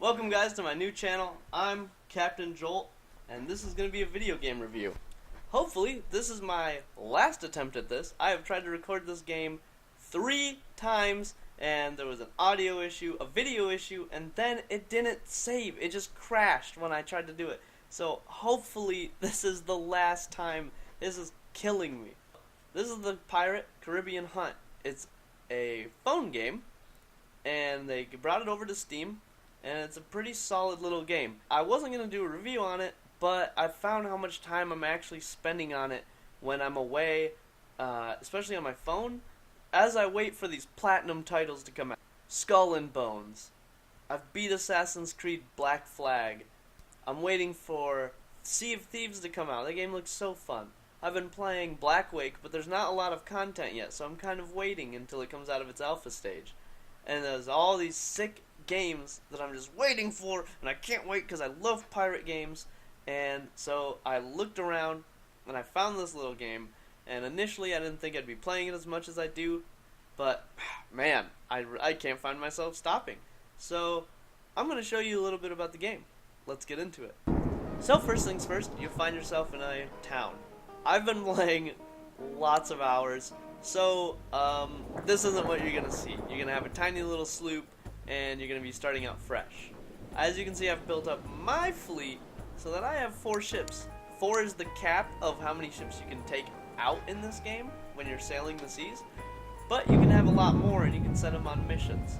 Welcome guys to my new channel. I'm Captain Jolt, and this is going to be a video game review. Hopefully, this is my last attempt at this. I have tried to record this game 3 times, and there was an audio issue, a video issue, and then it didn't save. It just crashed when I tried to do it. So hopefully, this is the last time. This is killing me. This is the Pirate Caribbean Hunt. It's a phone game, and they brought it over to Steam, and it's a pretty solid little game. I wasn't going to do a review on it, but I found how much time I'm actually spending on it when I'm away, especially on my phone, as I wait for these platinum titles to come out. Skull and Bones. I've beat Assassin's Creed Black Flag. I'm waiting for Sea of Thieves to come out. That game looks so fun. I've been playing Black Wake, but there's not a lot of content yet, so I'm kind of waiting until it comes out of its alpha stage. And there's all these sick games that I'm just waiting for, and I can't wait because I love pirate games. And so I looked around, and I found this little game, and initially I didn't think I'd be playing it as much as I do, but man, I can't find myself stopping. So I'm going to show you a little bit about the game. Let's get into it. So first things first, you find yourself in a town. I've been playing lots of hours, so this isn't what you're going to see. You're going to have a tiny little sloop, and you're going to be starting out fresh. As you can see, I've built up my fleet so that I have 4 ships. 4 is the cap of how many ships you can take out in this game when you're sailing the seas, but you can have a lot more and you can send them on missions.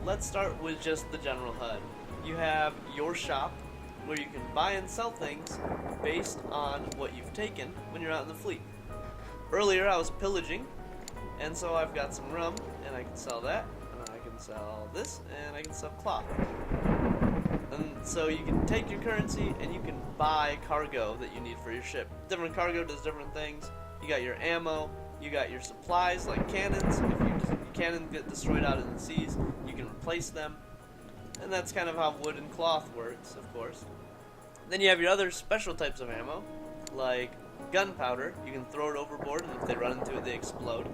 Let's start with just the general HUD. You have your shop, where you can buy and sell things based on what you've taken when you're out in the fleet. Earlier I was pillaging, and so I've got some rum, and I can sell that, and I can sell this, and I can sell cloth. And so you can take your currency, and you can buy cargo that you need for your ship. Different cargo does different things. You got your ammo, you got your supplies like cannons. If your cannons get destroyed out in the seas, you can replace them. And that's kind of how wood and cloth works, of course. Then you have your other special types of ammo, like gunpowder. You can throw it overboard, and if they run into it, they explode.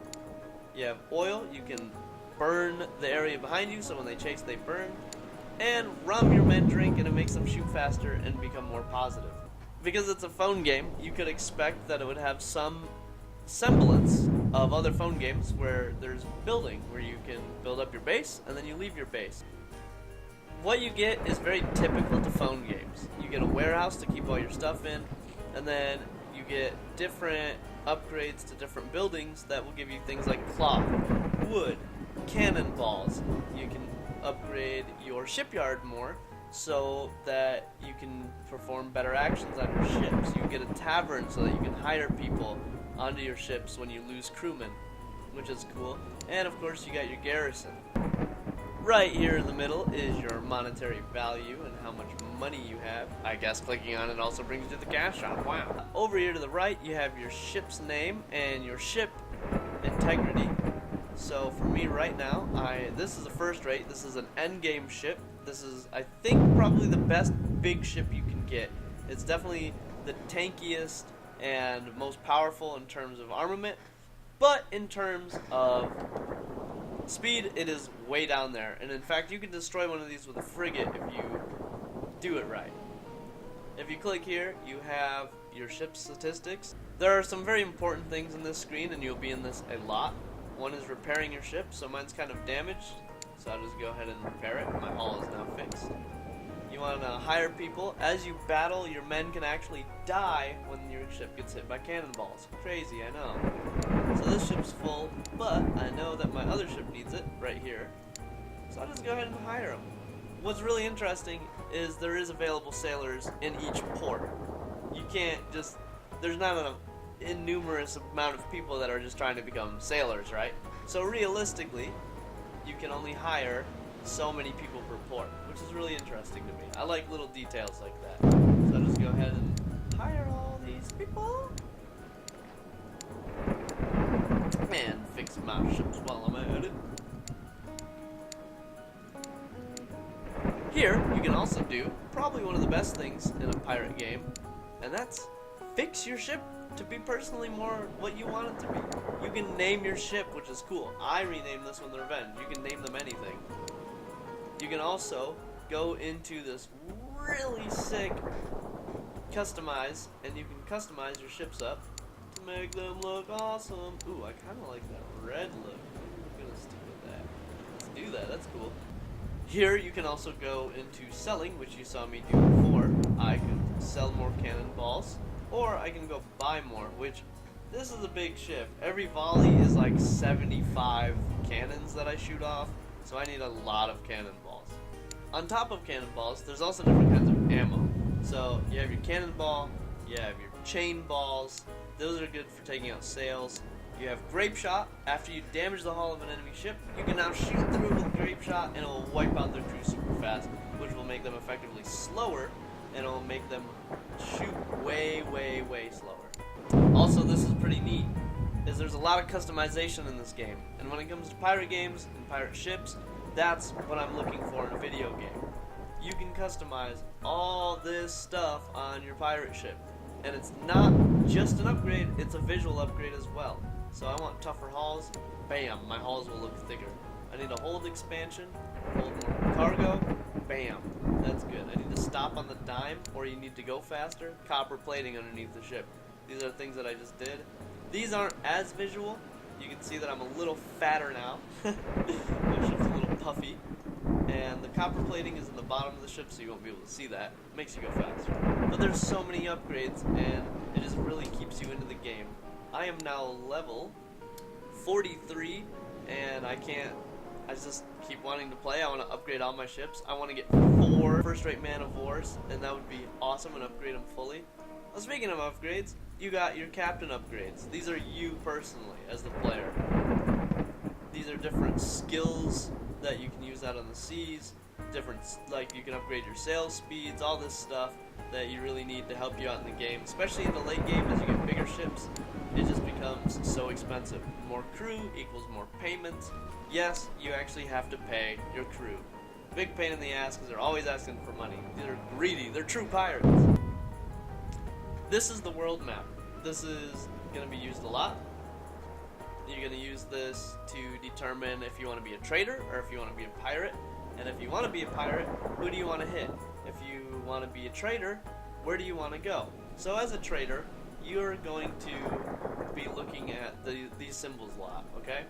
You have oil. You can burn the area behind you, so when they chase, they burn. And rum your men drink, and it makes them shoot faster and become more positive. Because it's a phone game, you could expect that it would have some semblance of other phone games where there's building, where you can build up your base, and then you leave your base. What you get is very typical to phone games. You get a warehouse to keep all your stuff in, and then you get different upgrades to different buildings that will give you things like cloth, wood, cannonballs. You can upgrade your shipyard more so that you can perform better actions on your ships. You get a tavern so that you can hire people onto your ships when you lose crewmen, which is cool. And of course you got your garrison. Right here in the middle is your monetary value and how much money you have. I guess clicking on it also brings you to the cash shop. Wow. Over here to the right, you have your ship's name and your ship integrity. So for me right now, this is a first rate. This is an endgame ship. This is, I think, probably the best big ship you can get. It's definitely the tankiest and most powerful in terms of armament, but in terms of speed, it is way down there. And in fact, you can destroy one of these with a frigate if you do it right. If you click here, you have your ship statistics. There are some very important things in this screen, and you'll be in this a lot. One is repairing your ship, so mine's kind of damaged, so I'll just go ahead and repair it. My hull is now fixed. You want to hire people. As you battle, your men can actually die when your ship gets hit by cannonballs. Crazy, I know. So this ship's full, but I know that my other ship needs it right here, so I'll just go ahead and hire them. What's really interesting is there is available sailors in each port. You can't just, there's not an innumerous amount of people that are just trying to become sailors, right? So realistically, you can only hire so many people per port, which is really interesting to me. I like little details like that. So I'll just go ahead and hire all these people. And fix my ships while I'm at it. Here, you can also do probably one of the best things in a pirate game, and that's fix your ship to be personally more what you want it to be. You can name your ship, which is cool. I renamed this one the Revenge. You can name them anything. You can also go into this really sick customize, and you can customize your ships up to make them look awesome. Ooh, I kind of like that red look. I'm gonna stick with that. Let's do that. That's cool. Here you can also go into selling, which you saw me do before. I can sell more cannonballs, or I can go buy more, which this is a big shift. Every volley is like 75 cannons that I shoot off, so I need a lot of cannonballs. On top of cannonballs, there's also different kinds of ammo. So you have your cannonball, you have your chain balls. Those are good for taking out sails. You have grape shot. After you damage the hull of an enemy ship, you can now shoot through with grape shot, and it will wipe out their crew super fast, which will make them effectively slower, and it will make them shoot way, way, way slower. Also, this is pretty neat, is there's a lot of customization in this game, and when it comes to pirate games and pirate ships, that's what I'm looking for in a video game. You can customize all this stuff on your pirate ship, and it's not just an upgrade, it's a visual upgrade as well. So I want tougher hulls, bam, my hulls will look thicker. I need a hold expansion, hold more cargo, bam, that's good. I need to stop on the dime, or you need to go faster, copper plating underneath the ship. These are things that I just did. These aren't as visual. You can see that I'm a little fatter now. My ship's a little puffy. And the copper plating is in the bottom of the ship, so you won't be able to see that. It makes you go faster. But there's so many upgrades, and it just really keeps you into the game. I am now level 43, and I just keep wanting to play. I want to upgrade all my ships. I want to get 4 first-rate man of wars, and that would be awesome, and upgrade them fully. Well, speaking of upgrades, you got your captain upgrades. These are you personally as the player. These are different skills that you can use out on the seas, different, like you can upgrade your sail speeds, all this stuff that you really need to help you out in the game, especially in the late game as you get bigger ships. It just becomes so expensive. More crew equals more payments. Yes, you actually have to pay your crew. Big pain in the ass because they're always asking for money. They're greedy. They're true pirates. This is the world map. This is going to be used a lot. You're going to use this to determine if you want to be a trader or if you want to be a pirate. And if you want to be a pirate, who do you want to hit? If you want to be a trader, where do you want to go? So as a trader, you're going to be looking at these symbols a lot, okay?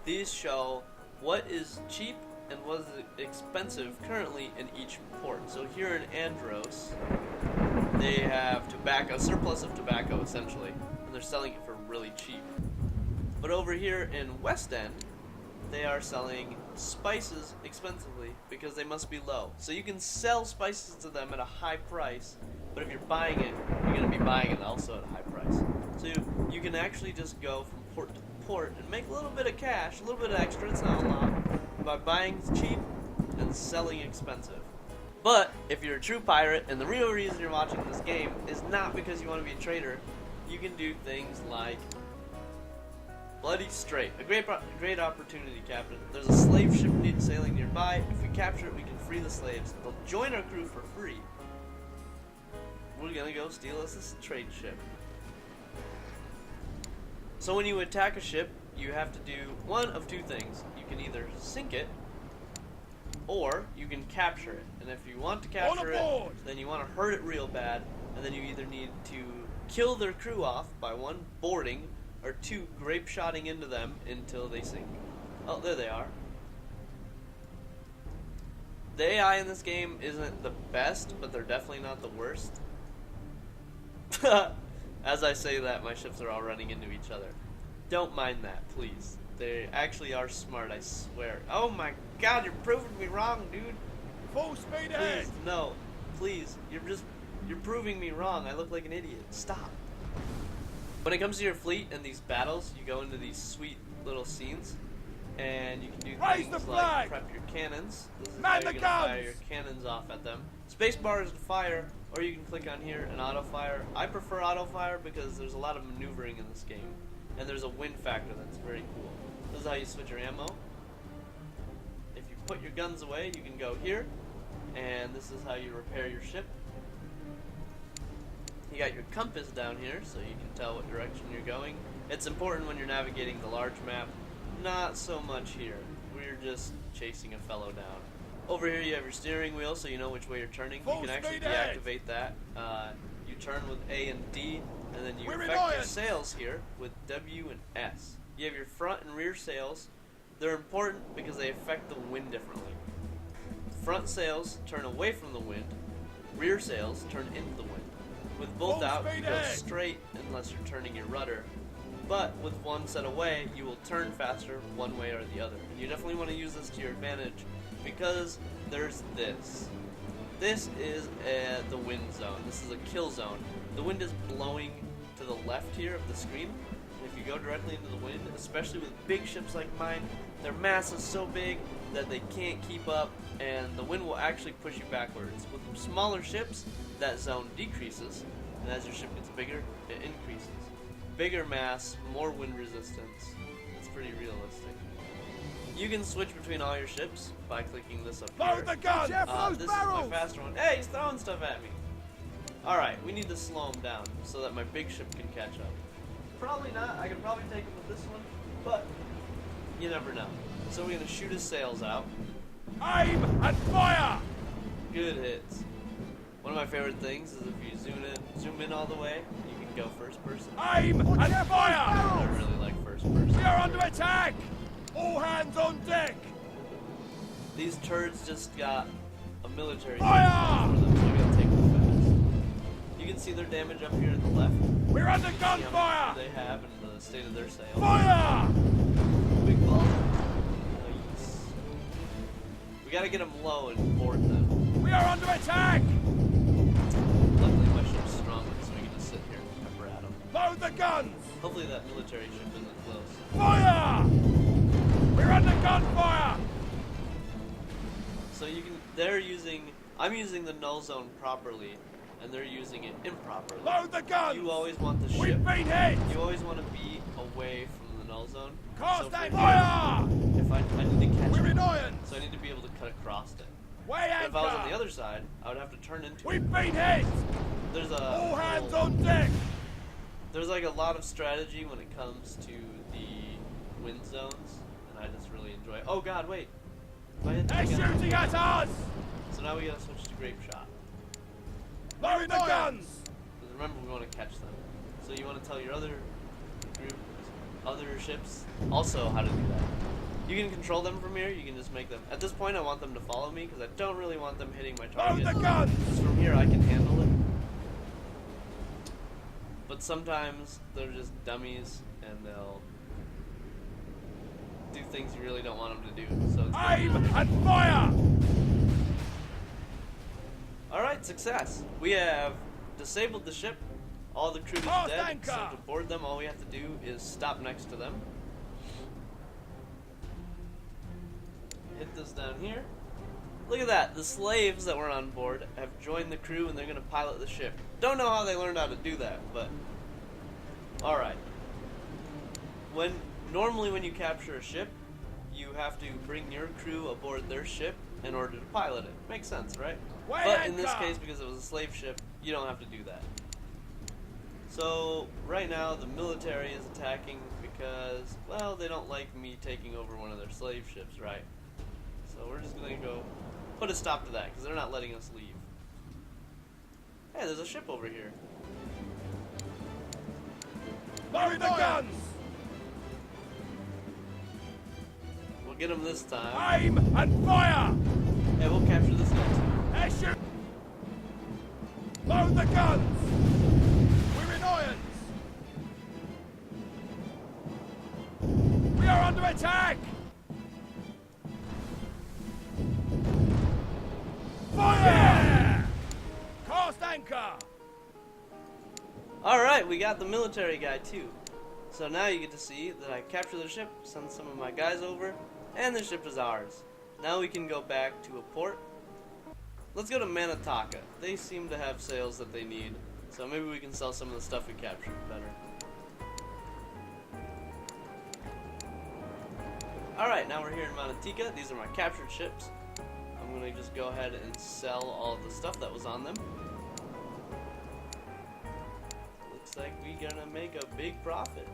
These show what is cheap and what is expensive currently in each port. So here in Andros, they have tobacco, surplus of tobacco essentially, and they're selling it for really cheap. But over here in West End, they are selling spices expensively because they must be low. So you can sell spices to them at a high price, but if you're buying it, you're going to be buying it also at a high price. So you can actually just go from port to port and make a little bit of cash, a little bit of extra, it's not a lot, by buying cheap and selling expensive. But if you're a true pirate, and the real reason you're watching this game is not because you want to be a trader, you can do things like Bloody Strait. A great opportunity, Captain. There's a slave ship sailing nearby. If we capture it, we can free the slaves. They'll join our crew for free. We're gonna go steal us this trade ship. So when you attack a ship, you have to do one of two things. You can either sink it, or you can capture it. And if you want to capture it, then you want to hurt it real bad, and then you either need to kill their crew off by 1, boarding, or 2, grape shotting into them until they sink. Oh, there they are. The AI in this game isn't the best, but they're definitely not the worst. As I say that, my ships are all running into each other. Don't mind that, please. They actually are smart, I swear. Oh my god, you're proving me wrong, dude. Full speed ahead. Please, no. Please, you're proving me wrong. I look like an idiot. Stop. When it comes to your fleet and these battles, you go into these sweet little scenes, and you can do things like prep your cannons. This is how you're going to fire your cannons off at them. Spacebar is to fire, or you can click on here and auto fire. I prefer auto fire because there's a lot of maneuvering in this game, and there's a wind factor that's very cool. This is how you switch your ammo. If you put your guns away, you can go here, and this is how you repair your ship. You got your compass down here, so you can tell what direction you're going. It's important when you're navigating the large map. Not so much here. We're just chasing a fellow down. Over here you have your steering wheel, so you know which way you're turning. You can actually deactivate that. You turn with A and D, and then you affect your sails here with W and S. You have your front and rear sails. They're important because they affect the wind differently. Front sails turn away from the wind. Rear sails turn into the wind. With both out, you go straight unless you're turning your rudder. But with one set away, you will turn faster one way or the other. And you definitely want to use this to your advantage because there's this. This is the wind zone. This is a kill zone. The wind is blowing to the left here of the screen. And if you go directly into the wind, especially with big ships like mine, their mass is so big that they can't keep up, and the wind will actually push you backwards. With smaller ships, that zone decreases, and as your ship gets bigger, it increases. Bigger mass, more wind resistance. It's pretty realistic. You can switch between all your ships by clicking this up here. Load the gun! This is my faster one. Hey, he's throwing stuff at me. Alright, we need to slow him down so that my big ship can catch up. Probably not. I could probably take him with this one, but you never know. So we're going to shoot his sails out. Aim and fire! Good hits. One of my favorite things is if you zoom in all the way, you can go first person. Aim and fire! I really like first person. We are under attack! All hands on deck! These turds just got a military fire! For them, so we gotta take them fast. You can see their damage up here at the left. We're under gunfire! They have and the state of their sails. Fire! Big ball. Nice. We gotta get them low and board them. We are under attack! Luckily my ship's strong, so we can just sit here and pepper at them. Load the guns! Hopefully that military ship isn't close. Fire! We're under gunfire! So I'm using the null zone properly, and they're using it improperly. Load the guns! You always want the ship. We've been hit! You always want to be away from the null zone. Cast so fire! If I need to catch We're it, in irons! so I need to be able to cut across it. Weigh anchor! If I was on the other side, I would have to turn into We've it. been hit! There's a all hands on deck! There's like a lot of strategy when it comes to the wind zones, and I just really enjoy it. Oh god, wait! They're shooting at us! So now we gotta switch to grape shot. Load the guns! Because remember, we want to catch them. So you want to tell your other group, other ships, also how to do that. You can control them from here. You can just make them. At this point, I want them to follow me because I don't really want them hitting my target. Load the guns! Just from here, I can handle it. But sometimes they're just dummies, and they'll do things you really don't want them to do. So it's aim and fire! Alright, success. We have disabled the ship. All the crew is dead. Anchor. So to board them, all we have to do is stop next to them. Hit this down here. Look at that. The slaves that were on board have joined the crew and they're going to pilot the ship. Don't know how they learned how to do that, but alright. Normally when you capture a ship, you have to bring your crew aboard their ship in order to pilot it. Makes sense, right? But in this case, because it was a slave ship, you don't have to do that. So right now the military is attacking because, well, they don't like me taking over one of their slave ships, right? So we're just going to go put a stop to that because they're not letting us leave. Hey, there's a ship over here. Load the guns! We'll get them this time. Aim and fire! Yeah, we'll capture this guy too. They're shooting! Load the guns! We're in irons! We are under attack! Fire! Yeah! Cast anchor! Alright, we got the military guy too. So now you get to see that I capture the ship, send some of my guys over, and the ship is ours. Now we can go back to a port. Let's go to Manataka. They seem to have sails that they need, so maybe we can sell some of the stuff we captured better. Alright, now we're here in Manataka. These are my captured ships. I'm going to just go ahead and sell all the stuff that was on them. Looks like we're going to make a big profit.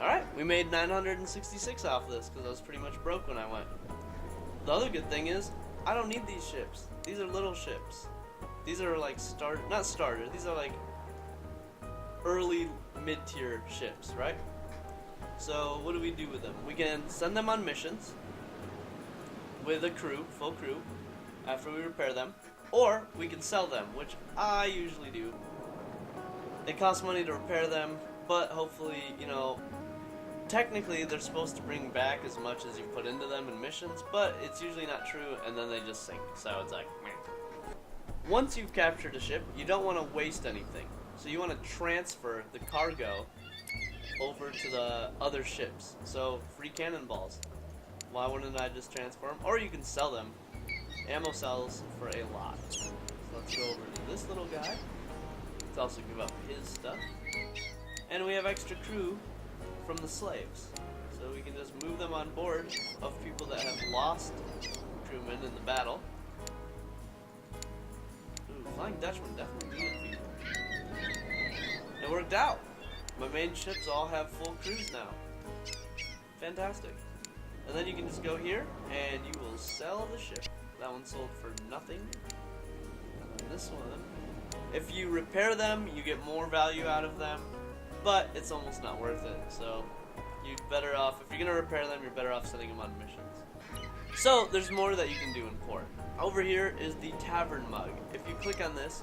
Alright, we made 966 off this because I was pretty much broke when I went. The other good thing is, I don't need these ships. These are little ships. These are like not starters, these are like early mid-tier ships, right? So what do we do with them? We can send them on missions with a crew, full crew, after we repair them. Or we can sell them, which I usually do. It costs money to repair them, but hopefully, you know, technically they're supposed to bring back as much as you put into them in missions, but it's usually not true, and then they just sink. So it's like, meh. Once you've captured a ship, you don't want to waste anything. So you want to transfer the cargo over to the other ships. So free cannonballs. Why wouldn't I just transfer them? Or you can sell them. Ammo sells for a lot. So let's go over to this little guy. Let's also give up his stuff. And we have extra crew from the slaves. So we can just move them on board of people that have lost crewmen in the battle. Ooh, Flying Dutchman definitely needed people. It worked out. My main ships all have full crews now. Fantastic. And then you can just go here and you will sell the ship. That one sold for nothing. And then this one, if you repair them, you get more value out of them, but it's almost not worth it. So you're better off, if you're going to repair them, you're better off sending them on missions. So there's more that you can do in port. Over here is the Tavern Mug. If you click on this,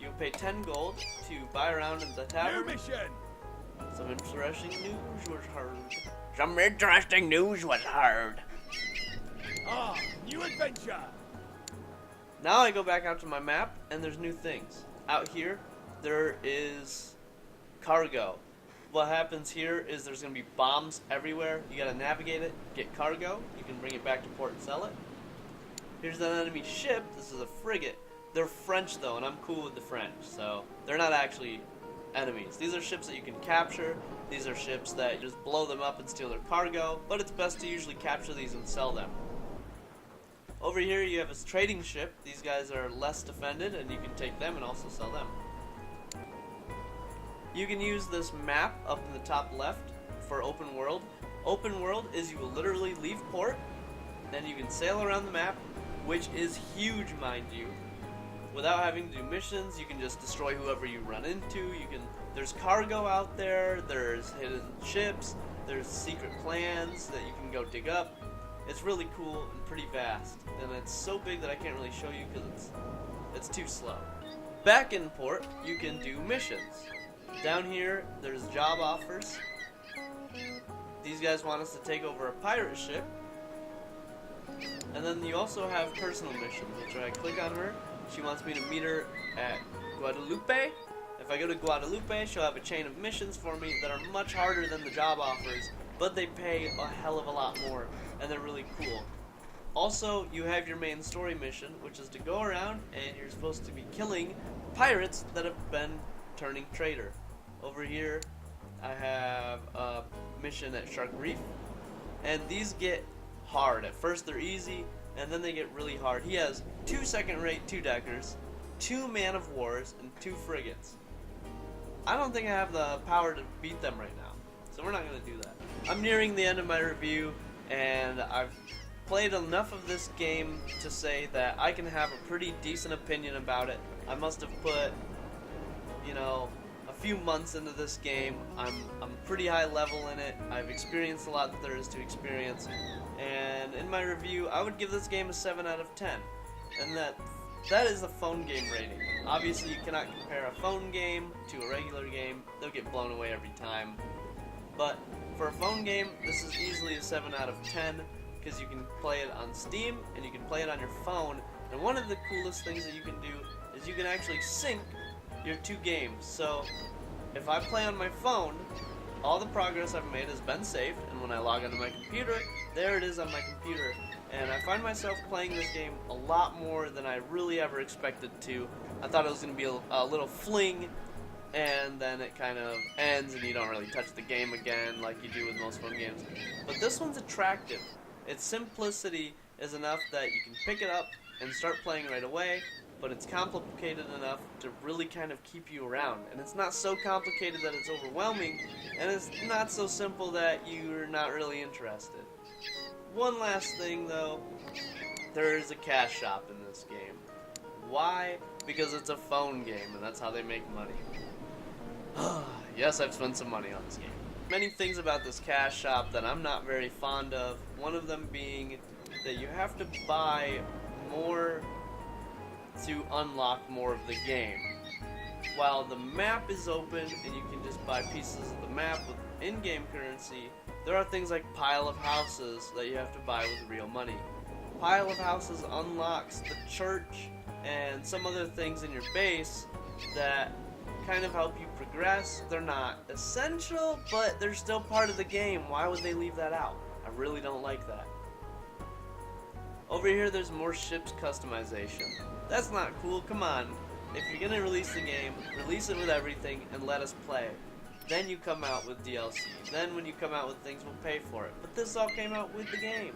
you'll pay 10 gold to buy around in the tavern. New mission! Some interesting news was heard. Some interesting news was heard. Ah, new adventure! Now I go back out to my map, and there's new things. Out here, there is cargo. What happens here is there's going to be bombs everywhere. You got to navigate it, get cargo. You can bring it back to port and sell it. Here's an enemy ship. This is a frigate. They're French, though, and I'm cool with the French, so they're not actually enemies. These are ships that you can capture. These are ships that you just blow them up and steal their cargo, but it's best to usually capture these and sell them. Over here you have a trading ship. These guys are less defended, and you can take them and also sell them. You can use this map up in the top left for open world. Open world is you will literally leave port, then you can sail around the map, which is huge, mind you. Without having to do missions, you can just destroy whoever you run into. There's cargo out there, there's hidden ships, there's secret plans that you can go dig up. It's really cool and pretty vast, and it's so big that I can't really show you because it's too slow. Back in port, you can do missions. Down here, there's job offers. These guys want us to take over a pirate ship. And then you also have personal missions, which I click on her. She wants me to meet her at Guadalupe. If I go to Guadalupe, she'll have a chain of missions for me that are much harder than the job offers, but they pay a hell of a lot more, and they're really cool. Also, you have your main story mission, which is to go around and you're supposed to be killing pirates that have been turning traitor. Over here, I have a mission at Shark Reef, and these get hard. At first they're easy, and then they get really hard. He has 2 second-rate 2-deckers, 2 man-of-wars, and 2 frigates. I don't think I have the power to beat them right now, so we're not going to do that. I'm nearing the end of my review, and I've played enough of this game to say that I can have a pretty decent opinion about it. I must have put, you know, a few months into this game. I'm pretty high level in it. I've experienced a lot that there is to experience, and in my review I would give this game a 7 out of 10, and that is a phone game rating. Obviously you cannot compare a phone game to a regular game. They'll get blown away every time, but for a phone game this is easily a 7 out of 10 because you can play it on Steam and you can play it on your phone, and one of the coolest things that you can do is you can actually sync your 2 games. So if I play on my phone, all the progress I've made has been saved, and when I log onto my computer, there it is on my computer. And I find myself playing this game a lot more than I really ever expected to. I thought it was going to be a little fling, and then it kind of ends and you don't really touch the game again like you do with most phone games. But this one's attractive. Its simplicity is enough that you can pick it up and start playing right away. but it's complicated enough to really kind of keep you around. And it's not so complicated that it's overwhelming, and it's not so simple that you're not really interested. One last thing though, there is a cash shop in this game. Why? Because it's a phone game, and that's how they make money. Yes, I've spent some money on this game. Many things about this cash shop that I'm not very fond of, one of them being that you have to buy more to unlock more of the game. While the map is open and you can just buy pieces of the map with in-game currency, there are things like Pile of Houses that you have to buy with real money. Pile of Houses unlocks the church and some other things in your base that kind of help you progress. They're not essential, but they're still part of the game. Why would they leave that out? I really don't like that. Over here there's more ships customization. That's not cool, come on. If you're gonna release the game, release it with everything and let us play. Then you come out with DLC. Then when you come out with things, we'll pay for it. But this all came out with the game.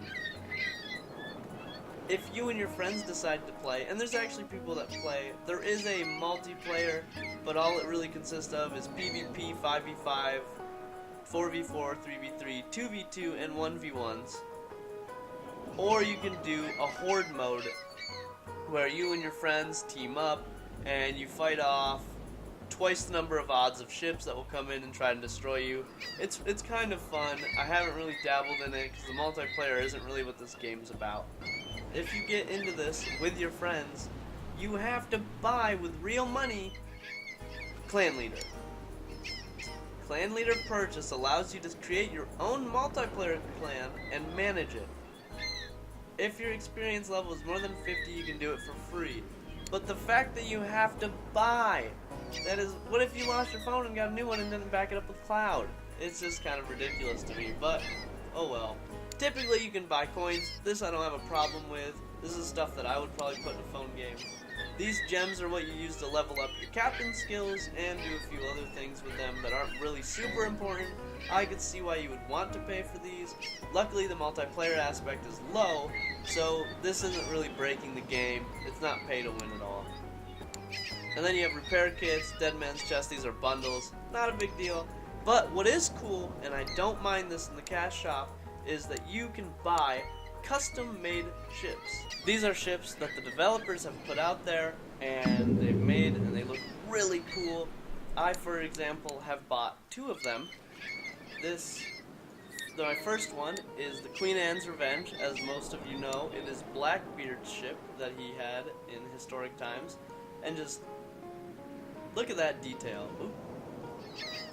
If you and your friends decide to play, and there's actually people that play, there is a multiplayer, but all it really consists of is PvP, 5v5, 4v4, 3v3, 2v2, and 1v1s. Or you can do a horde mode, where you and your friends team up, and you fight off twice the number of odds of ships that will come in and try and destroy you. It's kind of fun. I haven't really dabbled in it, because the multiplayer isn't really what this game's about. If you get into this with your friends, you have to buy with real money Clan Leader. Clan Leader purchase allows you to create your own multiplayer clan and manage it. If your experience level is more than 50, you can do it for free. But the fact that you have to buy, that is, what if you lost your phone and got a new one and didn't back it up with cloud? It's just kind of ridiculous to me, but oh well. Typically you can buy coins. This I don't have a problem with. This is stuff that I would probably put in a phone game. These gems are what you use to level up your captain skills and do a few other things with them that aren't really super important. I could see why you would want to pay for these. Luckily the multiplayer aspect is low, so this isn't really breaking the game. It's not pay to win at all. And then you have repair kits, Dead Man's Chest. These are bundles. Not a big deal. But what is cool, and I don't mind this in the cash shop, is that you can buy custom-made ships. These are ships that the developers have put out there and they've made, and they look really cool. I, for example, have bought 2 of them. My first one is the Queen Anne's Revenge. As most of you know, it is Blackbeard's ship that he had in historic times. And just look at that detail. Ooh.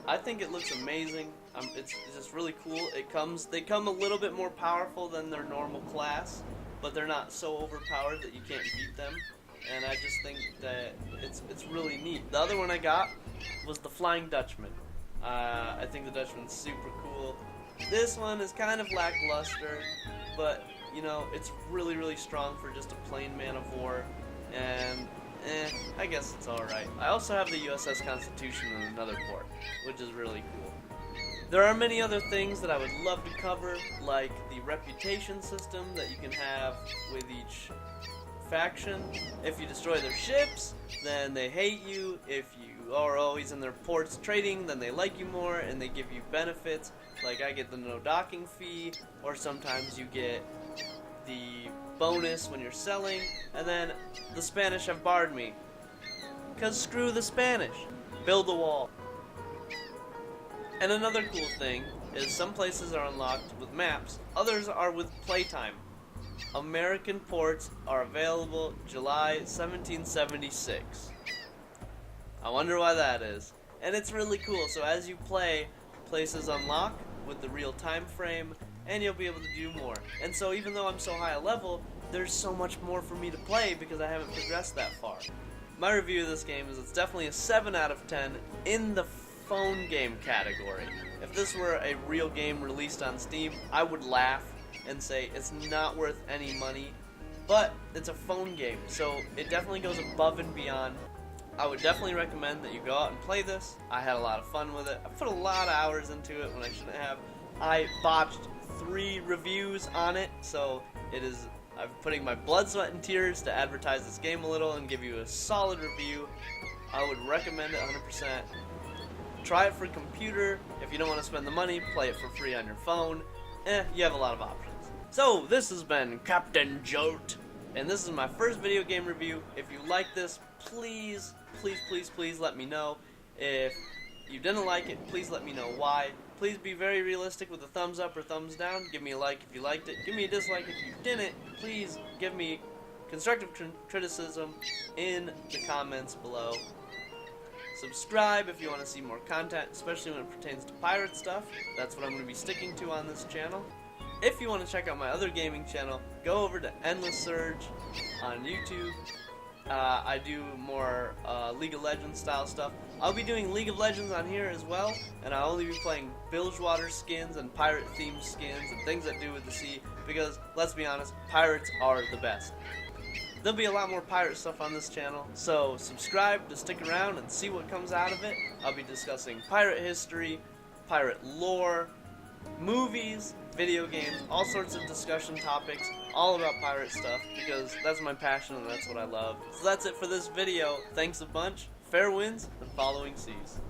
I think it looks amazing. It's just really cool. They come a little bit more powerful than their normal class, but they're not so overpowered that you can't beat them. And I just think that it's really neat. The other one I got was the Flying Dutchman. I think the Dutchman's super cool. This one is kind of lackluster, but you know, it's really, really strong for just a plain man of war. And I guess it's alright. I also have the USS Constitution in another port, which is really cool. There are many other things that I would love to cover, like the reputation system that you can have with each faction. If you destroy their ships, then they hate you. If you are always in their ports trading, then they like you more and they give you benefits. Like I get the no docking fee, or sometimes you get the bonus when you're selling. And then the Spanish have barred me, 'cause screw the Spanish. Build a wall. And another cool thing is some places are unlocked with maps, others are with playtime. American ports are available July 1776. I wonder why that is. And it's really cool, so as you play, places unlock with the real time frame, and you'll be able to do more. And so even though I'm so high a level, there's so much more for me to play because I haven't progressed that far. My review of this game is it's definitely a 7 out of 10 in the phone game category. If this were a real game released on Steam, I would laugh and say it's not worth any money, but it's a phone game, so it definitely goes above and beyond. I would definitely recommend that you go out and play this. I had a lot of fun with it. I put a lot of hours into it when I shouldn't have. I botched 3 reviews on it, so it is I'm putting my blood, sweat, and tears to advertise this game a little and give you a solid review. I would recommend it 100%. Try it for computer. If you don't want to spend the money, play it for free on your phone. You have a lot of options. So, this has been Captain Jolt, and this is my first video game review. If you like this, please, please, please, please let me know. If you didn't like it, please let me know why. Please be very realistic with a thumbs up or thumbs down. Give me a like if you liked it. Give me a dislike if you didn't. Please give me constructive criticism in the comments below. Subscribe if you want to see more content, especially when it pertains to pirate stuff. That's what I'm going to be sticking to on this channel. If you want to check out my other gaming channel, go over to Endless Surge on YouTube. I do more League of Legends style stuff. I'll be doing League of Legends on here as well, and I'll only be playing Bilgewater skins and pirate themed skins and things that do with the sea, because let's be honest, pirates are the best. There'll be a lot more pirate stuff on this channel, so subscribe to stick around and see what comes out of it. I'll be discussing pirate history, pirate lore, movies, video games, all sorts of discussion topics, all about pirate stuff, because that's my passion and that's what I love. So that's it for this video. Thanks a bunch, fair winds, and following seas.